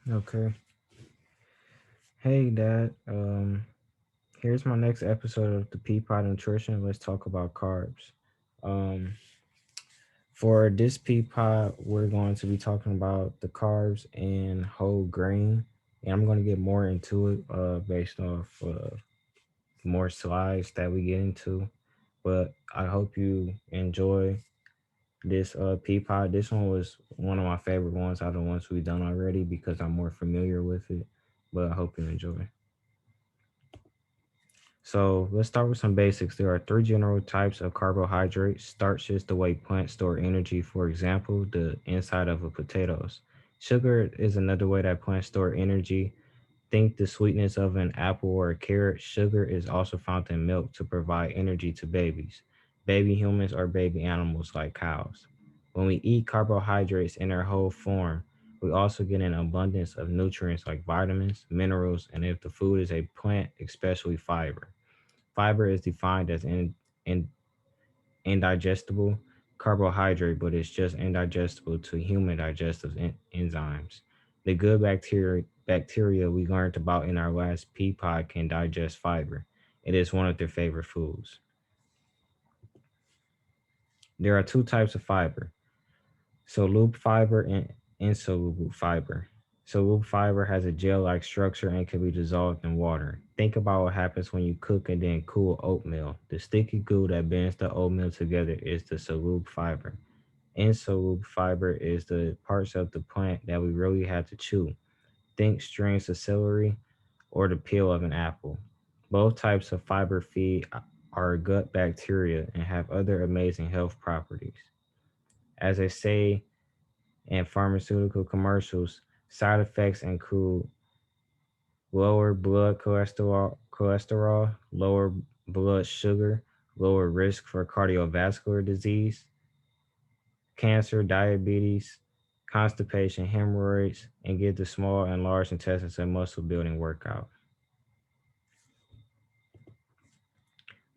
Okay. Hey, Dad. Here's my next episode of the Peapod Nutrition. Let's talk about carbs. Um, for this Peapod, we're going to be talking about the carbs and whole grain, and I'm going to get more into it based off more slides that we get into. But I hope you enjoy this Peapod. This one was one of my favorite ones out of the ones we've done already because I'm more familiar with it. But I hope you enjoy. So let's start with some basics. There are three general types of carbohydrates. Starch is the way plants store energy. For example, the inside of a potatoes. Sugar is another way that plants store energy. Think the sweetness of an apple or a carrot. Sugar is also found in milk to provide energy to babies. Baby humans or baby animals like cows. When we eat carbohydrates in their whole form, we also get an abundance of nutrients like vitamins, minerals, and if the food is a plant, especially fiber. Fiber is defined as in indigestible carbohydrate, but it's just indigestible to human digestive enzymes. The good bacteria we learned about in our last pea pod can digest fiber. It is one of their favorite foods. There are two types of fiber: soluble fiber and insoluble fiber. Soluble fiber has a gel-like structure and can be dissolved in water. Think about what happens when you cook and then cool oatmeal. The sticky glue that binds the oatmeal together is the soluble fiber. Insoluble fiber is the parts of the plant that we really have to chew. Think strings of celery or the peel of an apple. Both types of fiber feed our gut bacteria and have other amazing health properties. As they say in pharmaceutical commercials, side effects include lower blood cholesterol, lower blood sugar, lower risk for cardiovascular disease, cancer, diabetes, constipation, hemorrhoids, and give the small and large intestines a muscle building workout.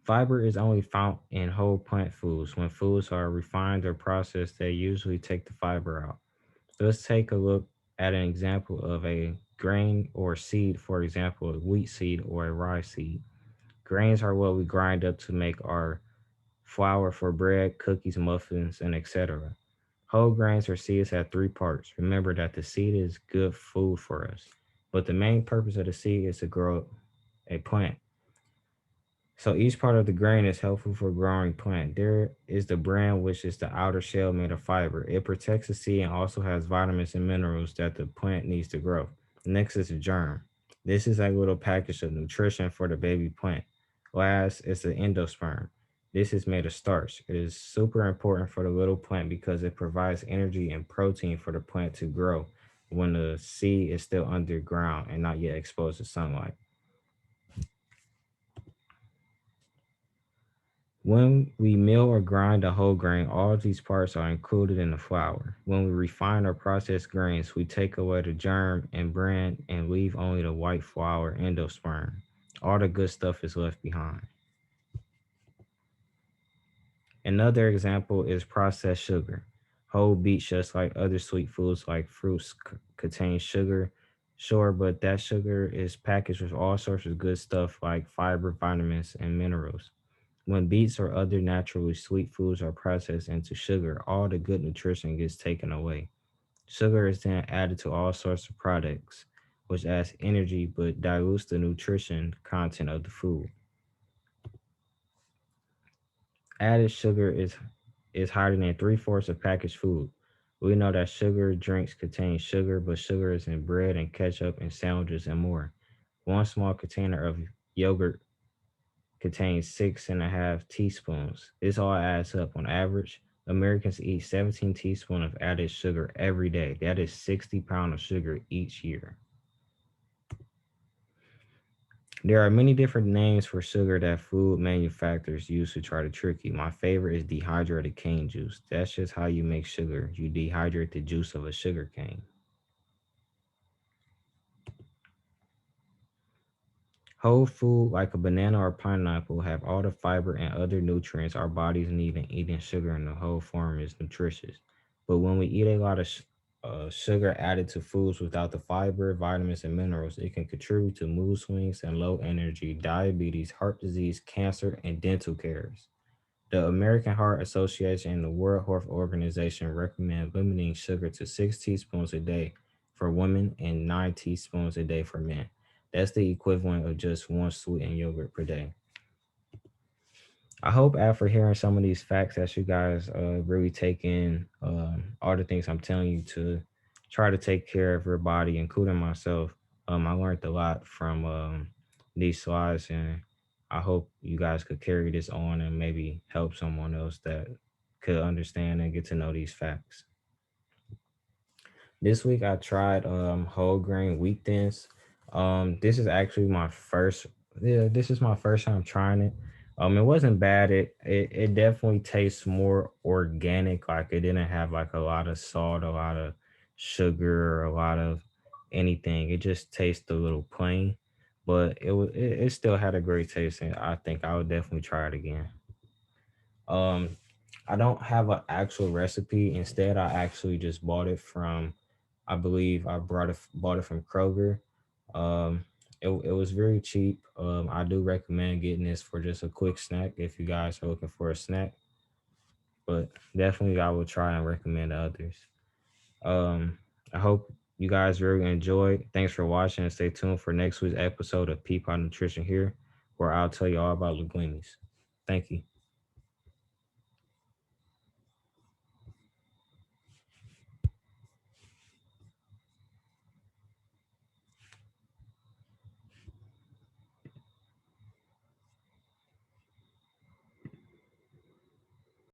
Fiber is only found in whole plant foods. When foods are refined or processed, they usually take the fiber out. Let's take a look at an example of a grain or seed, for example, a wheat seed or a rye seed. Grains are what we grind up to make our flour for bread, cookies, muffins, and etc. Whole grains or seeds have three parts. Remember that the seed is good food for us, but the main purpose of the seed is to grow a plant. So each part of the grain is helpful for growing plant. There is the bran, which is the outer shell made of fiber. It protects the seed and also has vitamins and minerals that the plant needs to grow. Next is the germ. This is a little package of nutrition for the baby plant. Last is the endosperm. This is made of starch. It is super important for the little plant because it provides energy and protein for the plant to grow when the seed is still underground and not yet exposed to sunlight. When we mill or grind a whole grain, all of these parts are included in the flour. When we refine or process grains, we take away the germ and bran and leave only the white flour endosperm. All the good stuff is left behind. Another example is processed sugar. Whole beets, just like other sweet foods like fruits, contain sugar. Sure, but that sugar is packaged with all sorts of good stuff like fiber, vitamins, and minerals. When beets or other naturally sweet foods are processed into sugar, all the good nutrition gets taken away. Sugar is then added to all sorts of products, which adds energy but dilutes the nutrition content of the food. Added sugar is higher than three-fourths of packaged food. We know that sugar drinks contain sugar, but sugar is in bread and ketchup and sandwiches and more. One small container of yogurt contains 6.5 teaspoons. This all adds up. On average, Americans eat 17 teaspoons of added sugar every day. That is 60 pounds of sugar each year. There are many different names for sugar that food manufacturers use to try to trick you. My favorite is dehydrated cane juice. That's just how you make sugar. You dehydrate the juice of a sugar cane. Whole food like a banana or pineapple have all the fiber and other nutrients our bodies need, and eating sugar in the whole form is nutritious. But when we eat sugar added to foods without the fiber, vitamins, and minerals. It can contribute to mood swings and low energy, diabetes, heart disease, cancer, and dental caries. The American Heart Association and the World Health Organization recommend limiting sugar to 6 teaspoons a day for women and 9 teaspoons a day for men. That's the equivalent of just one sweetened yogurt per day. I hope after hearing some of these facts that you guys really take in all the things I'm telling you to try to take care of your body, including myself. I learned a lot from these slides, and I hope you guys could carry this on and maybe help someone else that could understand and get to know these facts. This week I tried whole grain wheat thins. This is actually my first this is my first time trying it. It wasn't bad. It definitely tastes more organic. Like it didn't have like a lot of salt, a lot of sugar, a lot of anything. It just tastes a little plain, but it still had a great taste, and I think I would definitely try it again. Um, I don't have an actual recipe. Instead, I actually just bought it from, I believe I bought it from Kroger. It was very cheap. I do recommend getting this for just a quick snack if you guys are looking for a snack. But definitely, I will try and recommend to others. Um, I hope you guys really enjoyed. Thanks for watching and stay tuned for next week's episode of Peapod Nutrition here, where I'll tell you all about linguinis. Thank you.